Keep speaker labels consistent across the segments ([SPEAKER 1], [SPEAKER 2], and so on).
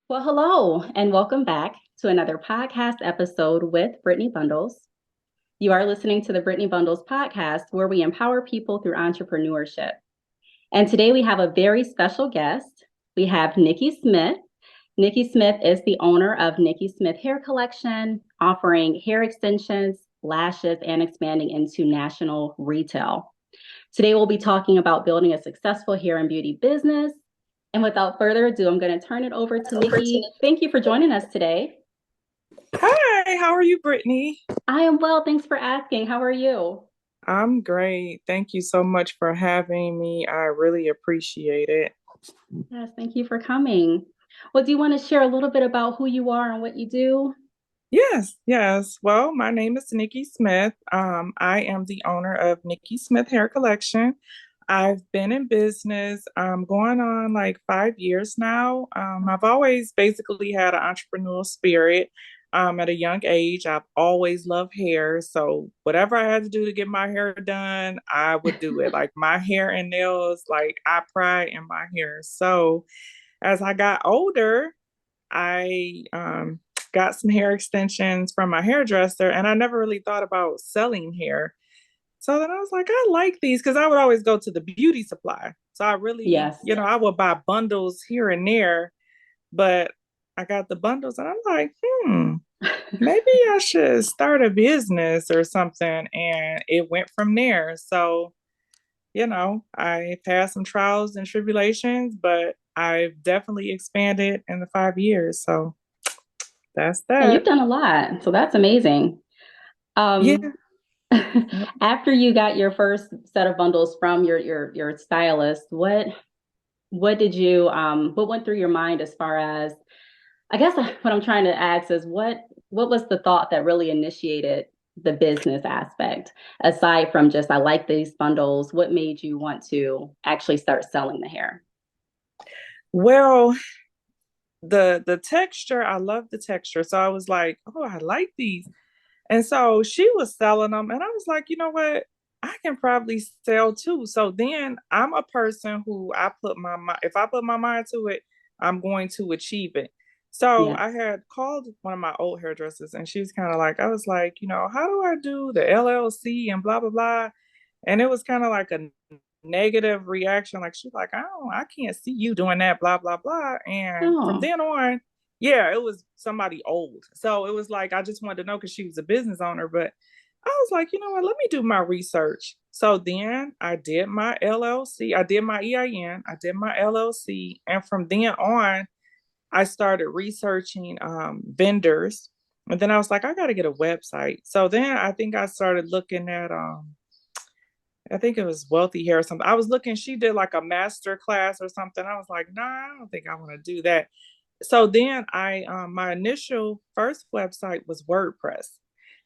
[SPEAKER 1] Well, hello, and welcome back to another podcast episode with Brittany Bundles. You are listening to the Brittany Bundles podcast, where we empower people through entrepreneurship. And today we have a very special guest. We have Nikki Smith. Nikki Smith is the owner of Nikki Smith Hair Collection, offering hair extensions, lashes, and expanding into national retail. Today we'll be talking about building a successful hair and beauty business. And without further ado, I'm going to turn it over to Nikki. Thank you for joining us today.
[SPEAKER 2] Hi, how are you, Brittany?
[SPEAKER 1] I am well. Thanks for asking. How are you?
[SPEAKER 2] I'm great. Thank you so much for having me. I really appreciate it.
[SPEAKER 1] Yes, thank you for coming. Well, do you want to share a little bit about who you are and what you do?
[SPEAKER 2] Yes. Well, my name is Nikki Smith. I am the owner of Nikki Smith Hair Collection. I've been in business going on like 5 years now. I've always basically had an entrepreneurial spirit. At a young age, I've always loved hair. So whatever I had to do to get my hair done, I would do it. Like my hair and nails, like I pride in my hair. So as I got older, I got some hair extensions from my hairdresser, and I never really thought about selling hair. So then I was like, I like these because I would always go to the beauty supply. So I really,
[SPEAKER 1] Yes.
[SPEAKER 2] I would buy bundles here and there, but I got the bundles and I'm like, maybe I should start a business or something. And it went from there. So, I've had some trials and tribulations, but I've definitely expanded in the 5 years. So that's
[SPEAKER 1] And you've
[SPEAKER 2] that.
[SPEAKER 1] done a lot, so that's amazing.
[SPEAKER 2] Yeah.
[SPEAKER 1] Um, after you got your first set of bundles from your stylist, what went through your mind as far as I guess what I'm trying to ask is what was the thought that really initiated the business aspect aside from just I like these bundles? What made you want to actually start selling the hair?
[SPEAKER 2] Well, the texture, I love the texture. So I was like, oh, I like these. And so she was selling them, and I was like, you know what? I can probably sell too. So then I'm a person who if I put my mind to it, I'm going to achieve it. So
[SPEAKER 1] Yes.
[SPEAKER 2] I had called one of my old hairdressers, and she was kind of like, I was like, how do I do the LLC and blah blah blah? And it was kind of like a negative reaction. Like she's like, I can't see you doing that, blah, blah, blah. And from
[SPEAKER 1] Oh,
[SPEAKER 2] then on, yeah, it was somebody old. So it was like, I just wanted to know because she was a business owner. But I was like, you know what, let me do my research. So then I did my LLC, I did my EIN, I did my LLC. And from then on, I started researching vendors. And then I was like, I got to get a website. So then I think I started looking at I think it was Wealthy Hair or something. I was looking, she did like a master class or something. I was like, nah, I don't think I want to do that. So then my initial first website was WordPress.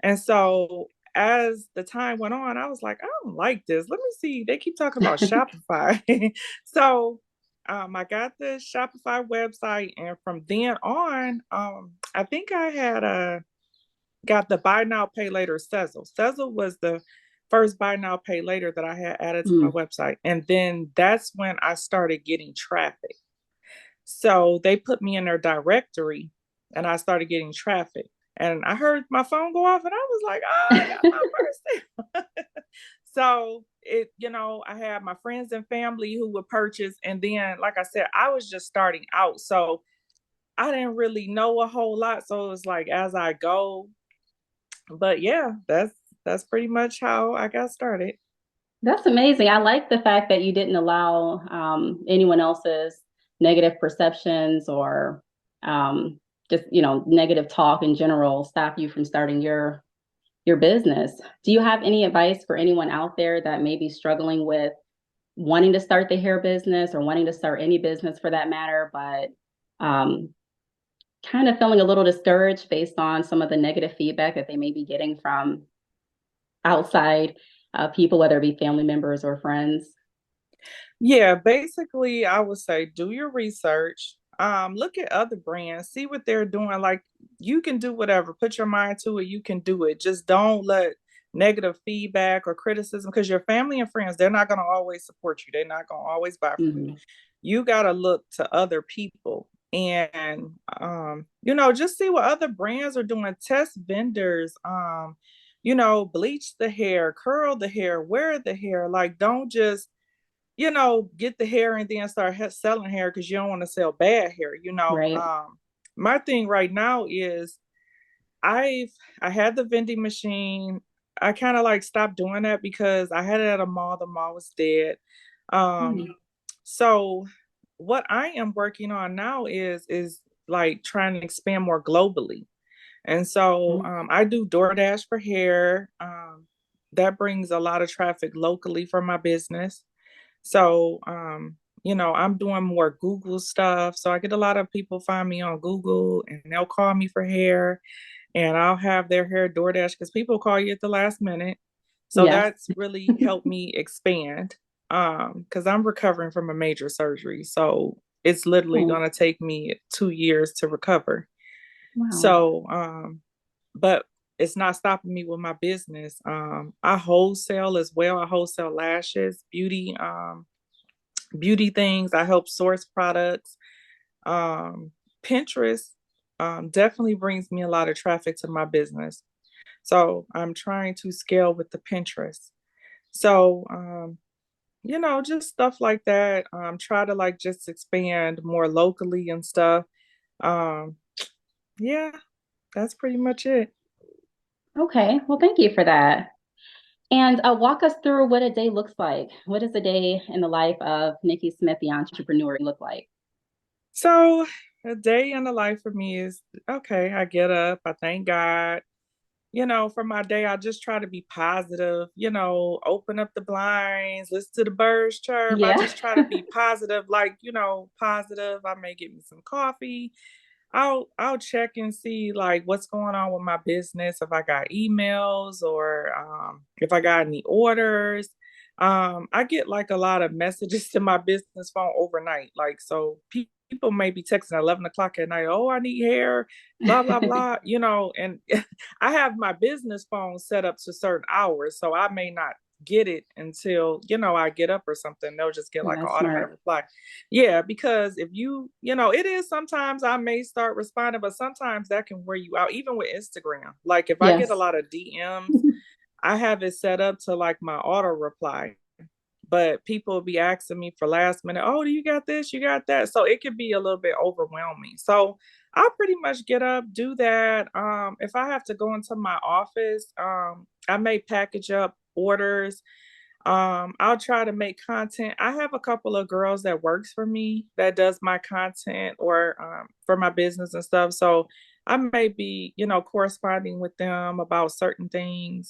[SPEAKER 2] And so as the time went on, I was like, I don't like this. Let me see. They keep talking about Shopify. So I got the Shopify website. And from then on, I think I had got the buy now, pay later Sezzle. Sezzle was the first buy now, pay later that I had added to my
[SPEAKER 1] mm.
[SPEAKER 2] website. And then that's when I started getting traffic. So they put me in their directory and I started getting traffic. And I heard my phone go off and I was like, oh, I got my first sale. So I had my friends and family who would purchase. And then, like I said, I was just starting out. So I didn't really know a whole lot. So it was like as I go, but yeah, that's pretty much how I got started.
[SPEAKER 1] That's amazing. I like the fact that you didn't allow anyone else's negative perceptions or just negative talk in general stop you from starting your business. Do you have any advice for anyone out there that may be struggling with wanting to start the hair business or wanting to start any business for that matter, but um, kind of feeling a little discouraged based on some of the negative feedback that they may be getting from outside people, whether it be family members or friends?
[SPEAKER 2] Yeah, basically, I would say do your research. Look at other brands, see what they're doing. Like you can do whatever, put your mind to it, you can do it. Just don't let negative feedback or criticism, because your family and friends, they're not going to always support you. They're not going to always buy from you.
[SPEAKER 1] Mhm.
[SPEAKER 2] You got to look to other people and just see what other brands are doing, test vendors, bleach the hair, curl the hair, wear the hair. Like, don't just get the hair and then start selling hair because you don't want to sell bad hair.
[SPEAKER 1] Right.
[SPEAKER 2] My thing right now is I've I had the vending machine. I kind of like stopped doing that because I had it at a mall. The mall was dead.
[SPEAKER 1] Hmm.
[SPEAKER 2] So what I am working on now is like trying to expand more globally. And so I do DoorDash for hair. That brings a lot of traffic locally for my business. So I'm doing more Google stuff. So I get a lot of people find me on Google and they'll call me for hair and I'll have their hair DoorDash because people call you at the last minute. So
[SPEAKER 1] Yes.
[SPEAKER 2] that's really helped me expand because I'm recovering from a major surgery. So it's literally
[SPEAKER 1] Oh,
[SPEAKER 2] going to take me 2 years to recover.
[SPEAKER 1] wow.
[SPEAKER 2] So, but it's not stopping me with my business. I wholesale as well. I wholesale lashes, beauty things. I help source products. Pinterest definitely brings me a lot of traffic to my business. So I'm trying to scale with the Pinterest. So, just stuff like that. Try to like just expand more locally and stuff. Um, yeah, that's pretty much it.
[SPEAKER 1] Okay. Well, thank you for that. And walk us through what a day looks like. What does a day in the life of Nikki Smith, the entrepreneur, look like?
[SPEAKER 2] So a day in the life for me is okay. I get up, I thank God. For my day, I just try to be positive, open up the blinds, listen to the birds chirp. I
[SPEAKER 1] Yeah.
[SPEAKER 2] just try to be positive, like, positive. I may get me some coffee. I'll check and see like what's going on with my business, if I got emails or if I got any orders. I get like a lot of messages to my business phone overnight. Like so people may be texting at 11 o'clock at night, oh, I need hair, blah, blah, blah, and I have my business phone set up to certain hours. So I may not get it until, I get up or something. They'll just get like an
[SPEAKER 1] That's
[SPEAKER 2] automatic
[SPEAKER 1] smart.
[SPEAKER 2] reply. Yeah, because if it is sometimes I may start responding, but sometimes that can wear you out, even with Instagram. Like if I get a
[SPEAKER 1] Yes.
[SPEAKER 2] lot of DMs, I have it set up to like my auto reply. But people will be asking me for last minute, oh, do you got this? You got that? So it could be a little bit overwhelming. So I'll pretty much get up, do that. If I have to go into my office, I may package up orders. I'll try to make content. I have a couple of girls that works for me that does my content or for my business and stuff. So I may be, corresponding with them about certain things.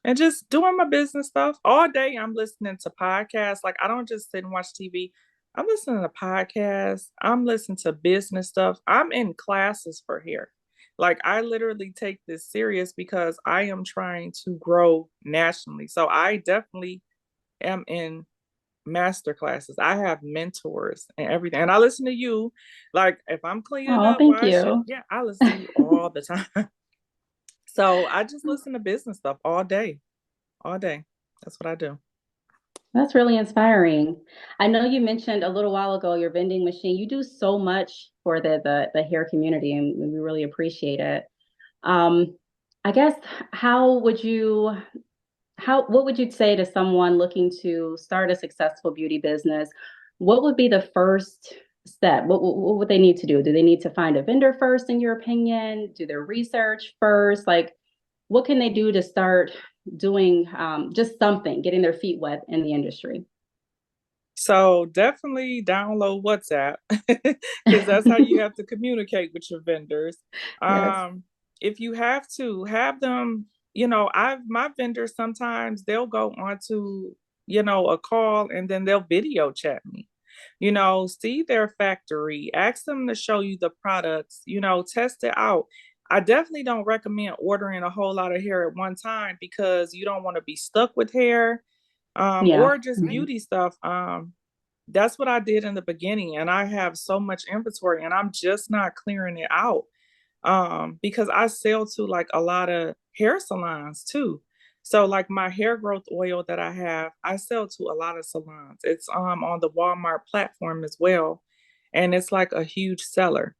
[SPEAKER 2] And just doing my business stuff all day. I'm listening to podcasts. Like I don't just sit and watch TV. I'm listening to podcasts. I'm listening to business stuff. I'm in classes for hair. Like I literally take this serious because I am trying to grow nationally. So I definitely am in master classes. I have mentors and everything. And I listen to you. Like if I'm cleaning
[SPEAKER 1] Oh,
[SPEAKER 2] up,
[SPEAKER 1] thank
[SPEAKER 2] washing,
[SPEAKER 1] you.
[SPEAKER 2] yeah, I listen to you all the time. So I just listen to business stuff all day. All day. That's what I do.
[SPEAKER 1] That's really inspiring. I know you mentioned a little while ago your vending machine. You do so much for the hair community, and we really appreciate it. Um, I guess how would you what would you say to someone looking to start a successful beauty business? What would be the first step? What would they need to do? Do they need to find a vendor first, in your opinion? Do their research first? Like, what can they do to start doing just something, getting their feet wet in the industry?
[SPEAKER 2] So definitely download WhatsApp because that's how you have to communicate with your vendors.
[SPEAKER 1] Yes.
[SPEAKER 2] If you have to have them, I've my vendors sometimes they'll go onto, a call and then they'll video chat me. See their factory, ask them to show you the products, test it out. I definitely don't recommend ordering a whole lot of hair at one time because you don't want to be stuck with hair
[SPEAKER 1] Yeah.
[SPEAKER 2] or just beauty stuff. That's what I did in the beginning, and I have so much inventory, and I'm just not clearing it out because I sell to like a lot of hair salons too. So like my hair growth oil that I have, I sell to a lot of salons. It's on the Walmart platform as well. and it's like a huge seller.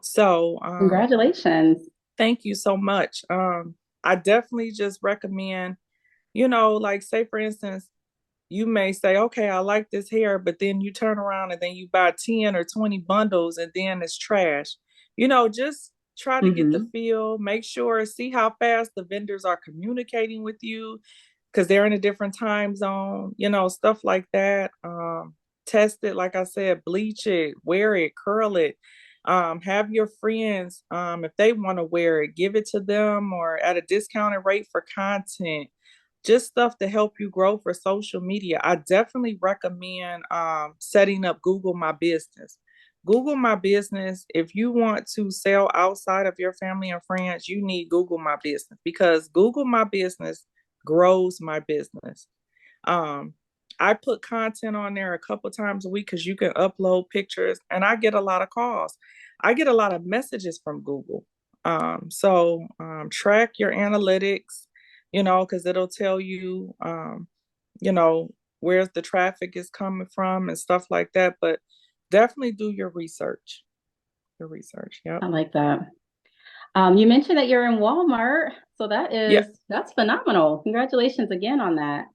[SPEAKER 2] So
[SPEAKER 1] Congratulations.
[SPEAKER 2] thank you so much. I definitely just recommend, like say for instance, you may say, okay, I like this hair, but then you turn around and then you buy 10 or 20 bundles and then it's trash. Just try to get the
[SPEAKER 1] Hmm.
[SPEAKER 2] feel, make sure, see how fast the vendors are communicating with you because they're in a different time zone, stuff like that. Test it, like I said, bleach it, wear it, curl it. Have your friends, if they want to wear it, give it to them or at a discounted rate for content, just stuff to help you grow for social media. I definitely recommend setting up Google My Business. Google My Business, if you want to sell outside of your family and friends, you need Google My Business because Google My Business grows my business. Um, I put content on there a couple times a week because you can upload pictures and I get a lot of calls. I get a lot of messages from Google. So track your analytics, because it'll tell you, you know, where the traffic is coming from and stuff like that. But definitely do your research. Your research. Yep.
[SPEAKER 1] I like that. You mentioned that you're in Walmart, so
[SPEAKER 2] Yeah.
[SPEAKER 1] that's phenomenal. Congratulations again on that.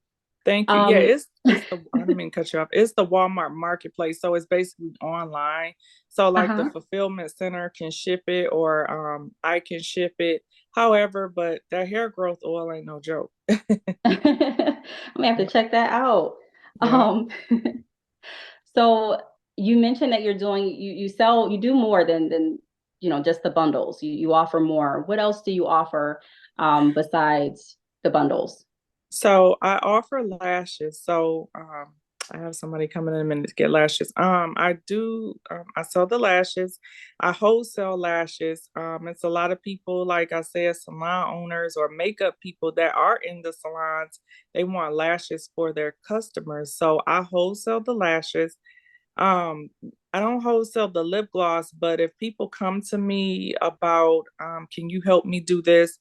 [SPEAKER 2] Thank you. Yeah,
[SPEAKER 1] Um,
[SPEAKER 2] it's the I didn't mean to cut you off. It's the Walmart marketplace. So it's basically online. So like the
[SPEAKER 1] uh-huh.
[SPEAKER 2] fulfillment center can ship it or I can ship it. However, but that hair growth oil ain't no joke.
[SPEAKER 1] I'm gonna have to
[SPEAKER 2] Yeah.
[SPEAKER 1] check that out.
[SPEAKER 2] Yeah.
[SPEAKER 1] Um, so you mentioned that you do more than just the bundles. You offer more. What else do you offer besides the bundles?
[SPEAKER 2] So I offer lashes. So I have somebody coming in a minute to get lashes. I sell the lashes. I wholesale lashes. It's a lot of people, like I said, salon owners or makeup people that are in the salons. They want lashes for their customers. So I wholesale the lashes. Um, I don't wholesale the lip gloss, but if people come to me about, can you help me do this?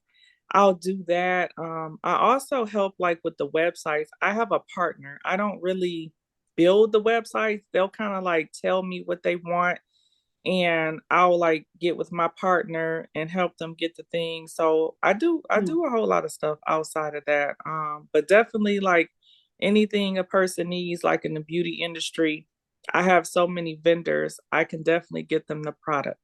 [SPEAKER 2] I'll do that. I also help like with the websites. I have a partner. I don't really build the websites. They'll kind of like tell me what they want and I'll like get with my partner and help them get the thing. So I
[SPEAKER 1] Hmm.
[SPEAKER 2] do a whole lot of stuff outside of that. But definitely like anything a person needs, like in the beauty industry, I have so many vendors. I can definitely get them the product.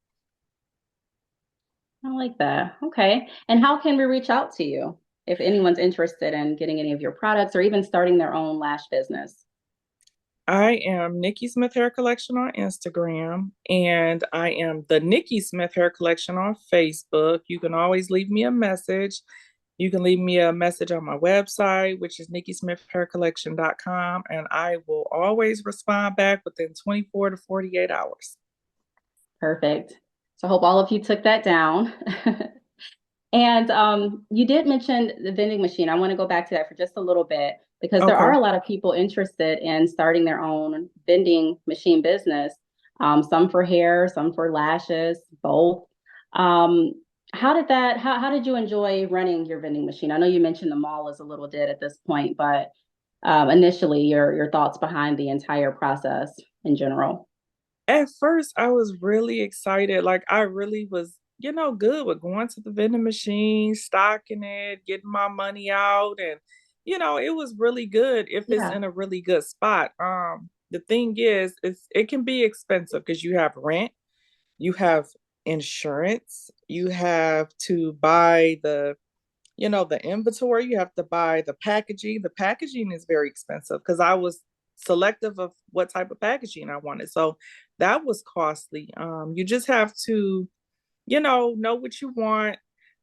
[SPEAKER 1] I like that. Okay. And how can we reach out to you if anyone's interested in getting any of your products or even starting their own lash business?
[SPEAKER 2] I am Nikki Smith Hair Collection on Instagram, and I am the Nikki Smith Hair Collection on Facebook. You can always leave me a message. You can leave me a message on my website, which is nikkismithhaircollection.com, and I will always respond back within 24 to 48 hours.
[SPEAKER 1] Perfect. So I hope all of you took that down. And you did mention the vending machine. I want to go back to that for just a little bit because there are
[SPEAKER 2] Okay.
[SPEAKER 1] a lot of people interested in starting their own vending machine business, some for hair, some for lashes, both. Um, how did you enjoy running your vending machine? I know you mentioned the mall is a little dead at this point, but initially your thoughts behind the entire process in general.
[SPEAKER 2] At first, I was really excited. Like, I really was, good with going to the vending machine, stocking it, getting my money out. And, it was really good if it's
[SPEAKER 1] Yeah.
[SPEAKER 2] in a really good spot. The thing is, it can be expensive because you have rent, you have insurance, you have to buy the inventory, you have to buy the packaging. The packaging is very expensive because I was selective of what type of packaging I wanted. So that was costly. You just have to, know what you want.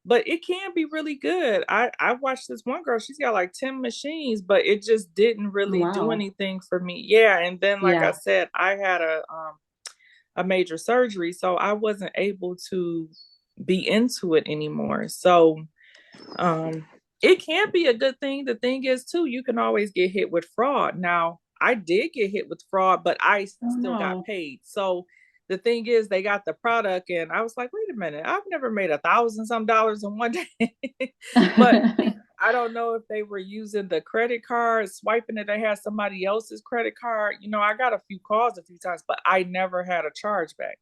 [SPEAKER 2] But it can be really good. I watched this one girl, she's got like 10 machines, but it just didn't
[SPEAKER 1] Oh,
[SPEAKER 2] really do
[SPEAKER 1] wow.
[SPEAKER 2] anything for me. Yeah. And then like I
[SPEAKER 1] Yeah.
[SPEAKER 2] said, I had a major surgery, so I wasn't able to be into it anymore. So um, it can be a good thing. The thing is, too, you can always get hit with fraud. Now, I did get hit with fraud, but I
[SPEAKER 1] Oh
[SPEAKER 2] still got
[SPEAKER 1] no.
[SPEAKER 2] paid. So the thing is, they got the product, and I was like, wait a minute, I've never made $1,000-some in one day. But I don't know if they were using the credit card, swiping it. They had somebody else's credit card. I got a few calls a few times, but I never had a chargeback.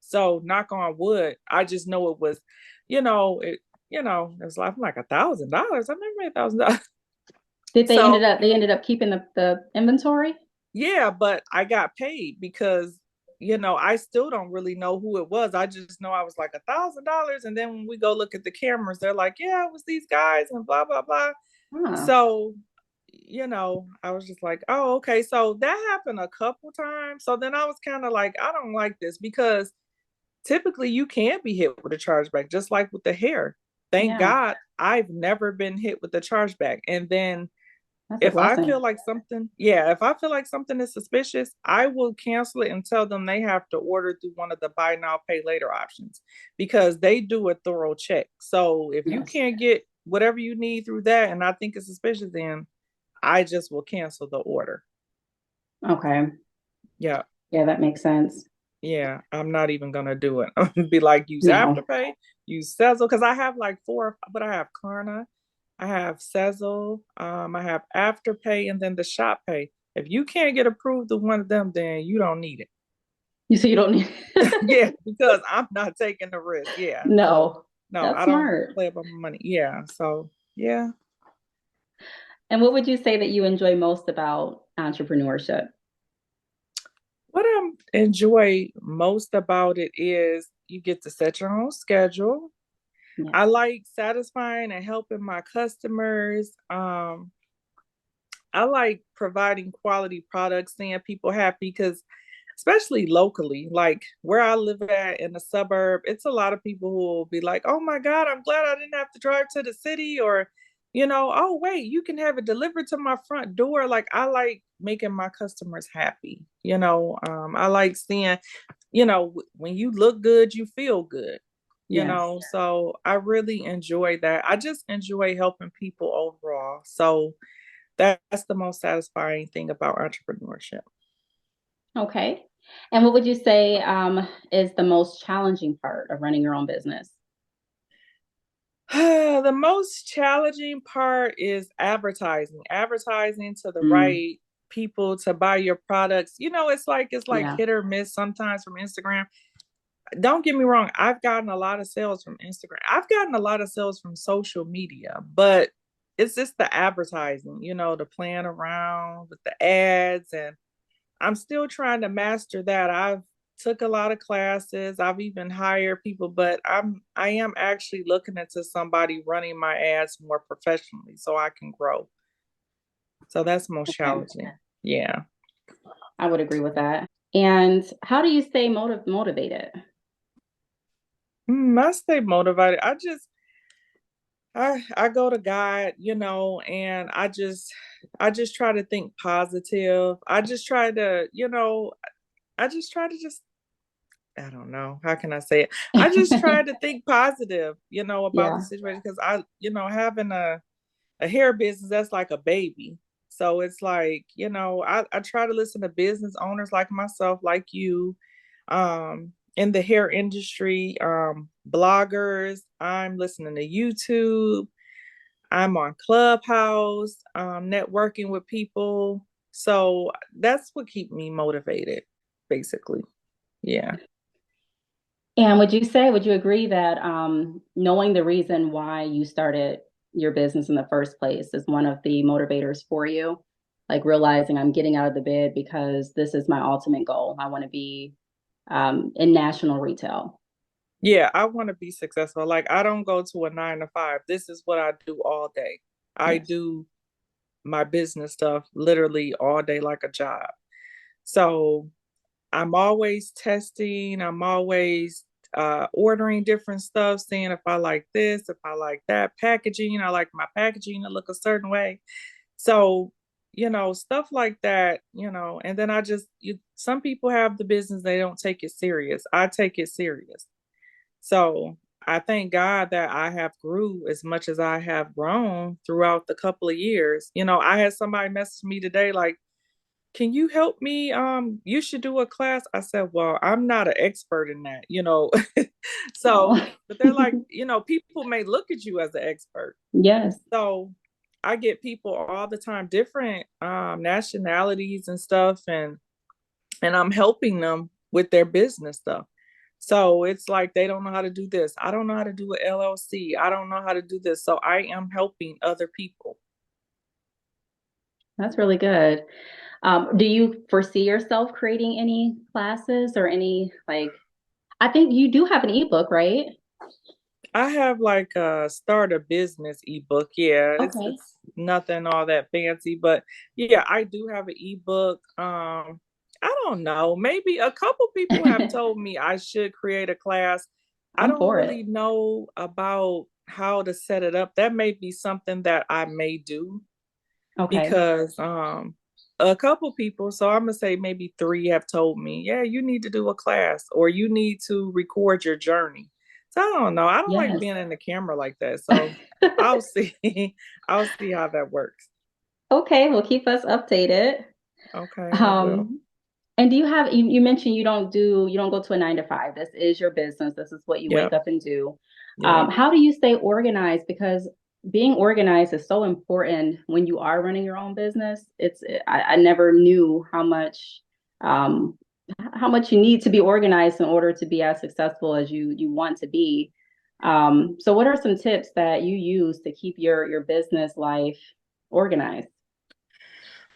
[SPEAKER 2] So knock on wood, I just know it was, it was like $1,000. I never made $1,000.
[SPEAKER 1] Did they
[SPEAKER 2] So
[SPEAKER 1] they ended up keeping the inventory?
[SPEAKER 2] yeah, but I got paid because I still don't really know who it was. I just know I was like $1,000, and then when we go look at the cameras, they're like, yeah, it was these guys and blah blah blah.
[SPEAKER 1] Huh.
[SPEAKER 2] So I was just like, oh, okay. So that happened a couple times. So then I was kind of like, I don't like this because typically you can be hit with a chargeback, just like with the hair. Thank
[SPEAKER 1] Yeah,
[SPEAKER 2] God I've never been hit with a chargeback. And then
[SPEAKER 1] that's a
[SPEAKER 2] if I
[SPEAKER 1] blessing.
[SPEAKER 2] feel like something, yeah, if I feel like something is suspicious, I will cancel it and tell them they have to order through one of the buy now, pay later options because they do a thorough check. So if you
[SPEAKER 1] Yes.
[SPEAKER 2] can't get whatever you need through that and I think it's suspicious, then I just will cancel the order.
[SPEAKER 1] Okay.
[SPEAKER 2] Yeah.
[SPEAKER 1] Yeah, that makes sense.
[SPEAKER 2] Yeah. I'm not even gonna do it. I'm gonna be like, use
[SPEAKER 1] No.
[SPEAKER 2] Afterpay, use Sezzle, because I have like four, but I have Klarna, I have Sezzle, I have Afterpay, and then the Shop Pay. If you can't get approved to one of them, then you don't need it.
[SPEAKER 1] You say you don't need
[SPEAKER 2] Yeah, because I'm not taking the risk. Yeah. So
[SPEAKER 1] No.
[SPEAKER 2] no,
[SPEAKER 1] That's
[SPEAKER 2] I don't
[SPEAKER 1] smart.
[SPEAKER 2] play about my money. Yeah. So yeah.
[SPEAKER 1] And what would you say that you enjoy most about entrepreneurship?
[SPEAKER 2] What I enjoy most about it is you get to set your own schedule. I
[SPEAKER 1] Yes.
[SPEAKER 2] like satisfying and helping my customers. I like providing quality products, seeing people happy because especially locally, like where I live at in the suburb, it's a lot of people who will be like, oh my God, I'm glad I didn't have to drive to the city, or, oh wait, you can have it delivered to my front door. Like I like making my customers happy. I like seeing, when you look good, you feel good.
[SPEAKER 1] Yes.
[SPEAKER 2] So I really enjoy that. I just enjoy helping people overall. So that's the most satisfying thing about entrepreneurship.
[SPEAKER 1] Okay. And what would you say is the most challenging part of running your own business?
[SPEAKER 2] The most challenging part is advertising to the
[SPEAKER 1] Mm,
[SPEAKER 2] right people to buy your products. It's like
[SPEAKER 1] yeah.
[SPEAKER 2] hit or miss sometimes from Instagram. Don't get me wrong, I've gotten a lot of sales from Instagram. I've gotten a lot of sales from social media, but it's just the advertising, the playing around with the ads, and I'm still trying to master that. I've took a lot of classes. I've even hired people, but I am actually looking into somebody running my ads more professionally so I can grow. So that's most
[SPEAKER 1] Okay.
[SPEAKER 2] challenging. Yeah.
[SPEAKER 1] I would agree with that. And how do you stay motivated?
[SPEAKER 2] I stay motivated. I go to God, and I just try to think positive. I just try to just I don't know. How can I say it? I just try to think positive, about the
[SPEAKER 1] Yeah.
[SPEAKER 2] situation because having a hair business, that's like a baby. So it's like, I try to listen to business owners like myself, like you, in the hair industry, bloggers. I'm listening to YouTube. I'm on Clubhouse, networking with people. So that's what keep me motivated, basically. Yeah.
[SPEAKER 1] And would you agree that knowing the reason why you started your business in the first place is one of the motivators for you? Like realizing I'm getting out of the bed because this is my ultimate goal. I want to be in national retail.
[SPEAKER 2] Yeah, I want to be successful. Like I don't go to a 9 to 5. This is what I do all day. I
[SPEAKER 1] Yes.
[SPEAKER 2] do my business stuff literally all day like a job. So I'm always testing. I'm always ordering different stuff, seeing if I like this, if I like that. Packaging, I like my packaging to look a certain way. So, stuff like that, and then some people have the business, they don't take it serious. I take it serious. So I thank God that I have grew as much as I have grown throughout the couple of years. I had somebody message me today like, can you help me? You should do a class. I said, well, I'm not an expert in that, you know. So,
[SPEAKER 1] Oh,
[SPEAKER 2] but they're like, you know, people may look at you as an expert.
[SPEAKER 1] yes.
[SPEAKER 2] So I get people all the time, different nationalities and stuff, and I'm helping them with their business stuff. So it's like they don't know how to do this. I don't know how to do an LLC. I don't know how to do this. So I am helping other people.
[SPEAKER 1] That's really good. Do you foresee yourself creating any classes or any like, I think you do have an ebook, right?
[SPEAKER 2] I have like a start a business ebook. Yeah,
[SPEAKER 1] Okay.
[SPEAKER 2] it's nothing all that fancy, but yeah, I do have an ebook. I don't know. Maybe a couple people have told me I should create a class. I
[SPEAKER 1] I'm
[SPEAKER 2] don't
[SPEAKER 1] for it.
[SPEAKER 2] really know about how to set it up. That may be something that I may do
[SPEAKER 1] Okay.
[SPEAKER 2] because a couple people, so I'm gonna say maybe three have told me, yeah, you need to do a class or you need to record your journey. So I don't know. I don't like
[SPEAKER 1] Yes.
[SPEAKER 2] being in the camera like that. So I'll see. I'll see how that works.
[SPEAKER 1] Okay, well, keep us updated.
[SPEAKER 2] Okay, I will.
[SPEAKER 1] Um, and do you have, you mentioned you don't go to a 9 to 5. This is your business. This is what you wake
[SPEAKER 2] Yep.
[SPEAKER 1] up and do.
[SPEAKER 2] Yep.
[SPEAKER 1] How do you stay organized? Because being organized is so important when you are running your own business. I never knew um, how much you need to be organized in order to be as successful as you want to be. So what are some tips that you use to keep your business life organized?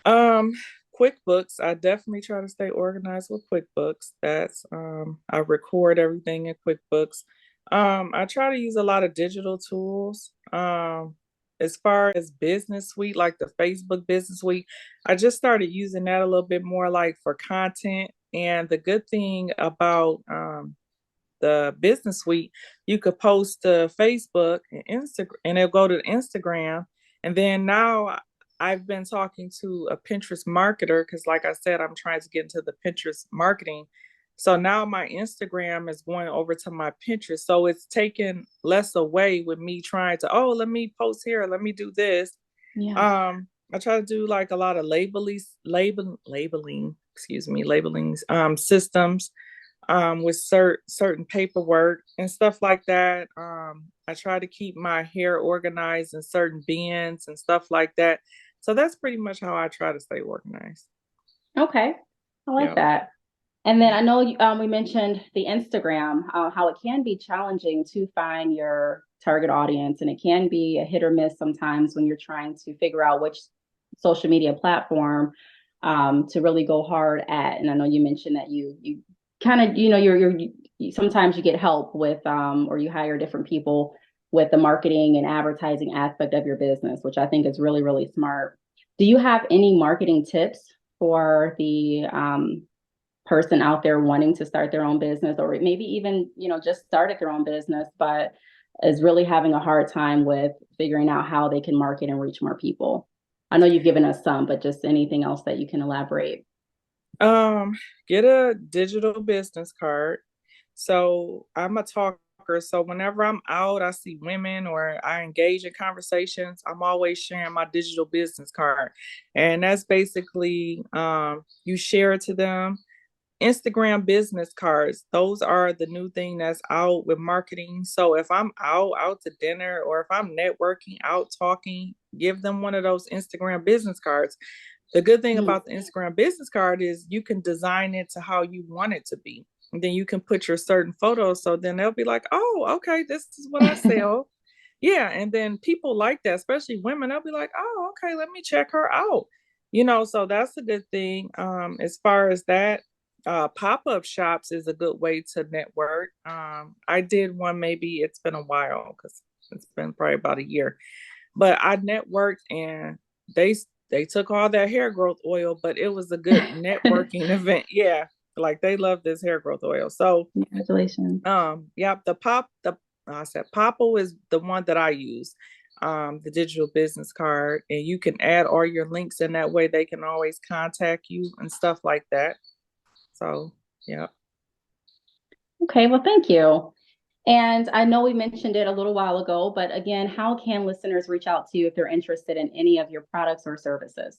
[SPEAKER 2] Um, QuickBooks. I definitely try to stay organized with QuickBooks. That's I record everything in QuickBooks. I try to use a lot of digital tools. As far as Business Suite, like the Facebook Business Suite, I just started using that a little bit more like for content. And the good thing about the Business Suite, you could post to Facebook and Instagram, and it'll go to Instagram. And then now I've been talking to a Pinterest marketer because, like I said, I'm trying to get into the Pinterest marketing. So now my Instagram is going over to my Pinterest. So it's taken less away with me trying to, oh, let me post here, let me do this.
[SPEAKER 1] Yeah.
[SPEAKER 2] I try to do like a lot of labeling systems with certain paperwork and stuff like that. I try to keep my hair organized in certain bins and stuff like that. So that's pretty much how I try to stay organized.
[SPEAKER 1] Okay. I like
[SPEAKER 2] Yep.
[SPEAKER 1] that. And then I know we mentioned the Instagram, how it can be challenging to find your target audience, and it can be a hit or miss sometimes when you're trying to figure out which social media platform to really go hard at. And I know you mentioned that you kind of sometimes you get help with or you hire different people with the marketing and advertising aspect of your business, which I think is really really smart. Do you have any marketing tips for the person out there wanting to start their own business or maybe even just started their own business but is really having a hard time with figuring out how they can market and reach more people? I know you've given us some, but just anything else that you can elaborate.
[SPEAKER 2] Um, get a digital business card. So I'm a talker. So whenever I'm out, I see women or I engage in conversations, I'm always sharing my digital business card. And that's basically you share it to them. Instagram business cards, those are the new thing that's out with marketing. So if I'm out to dinner or if I'm networking, out talking, give them one of those Instagram business cards. The good thing
[SPEAKER 1] Mm,
[SPEAKER 2] about the Instagram business card is you can design it to how you want it to be. And then you can put your certain photos. So then they'll be like, oh, okay, this is what I sell. Yeah. And then people like that, especially women, they'll be like, oh, okay, let me check her out. So that's a good thing. As far as that, pop-up shops is a good way to network. I did one, maybe it's been a while because it's been probably about a year, but I networked and they they took all that hair growth oil, but it was a good networking event. Yeah, like they love this hair growth oil. So
[SPEAKER 1] congratulations.
[SPEAKER 2] yeah, the I said Popple is the one that I use. The digital business card, and you can add all your links in that way. They can always contact you and stuff like that. So yeah.
[SPEAKER 1] Okay, well, thank you. And I know we mentioned it a little while ago, but again, how can listeners reach out to you if they're interested in any of your products or services?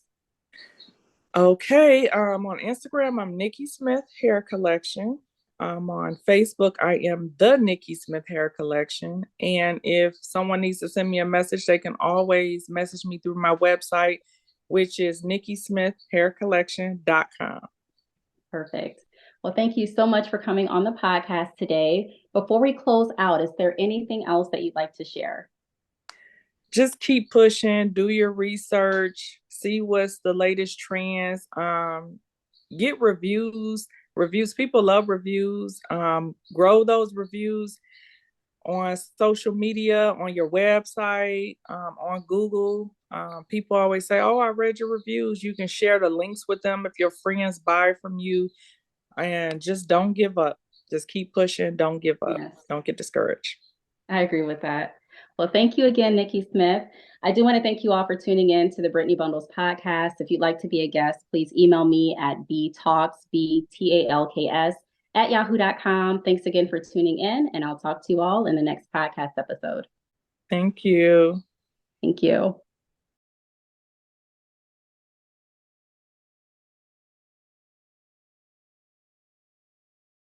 [SPEAKER 2] Okay. On Instagram, I'm Nikki Smith Hair Collection. On Facebook, I am the Nikki Smith Hair Collection. And if someone needs to send me a message, they can always message me through my website, which is nikkismithhaircollection.com.
[SPEAKER 1] Perfect. Well, thank you so much for coming on the podcast today. Before we close out, is there anything else that you'd like to share?
[SPEAKER 2] Just keep pushing, do your research, see what's the latest trends, get reviews. Reviews, people love reviews. Grow those reviews on social media, on your website, on Google. People always say, "Oh, I read your reviews." You can share the links with them if your friends buy from you, and just don't give up. Just keep pushing. Don't give up.
[SPEAKER 1] Yes.
[SPEAKER 2] Don't get discouraged.
[SPEAKER 1] I agree with that. Well, thank you again, Nikki Smith. I do want to thank you all for tuning in to the Brittany Bundles podcast. If you'd like to be a guest, please email me at btalks, BTALKS, at yahoo.com. Thanks again for tuning in, and I'll talk to you all in the next podcast episode.
[SPEAKER 2] Thank you.
[SPEAKER 1] Thank you.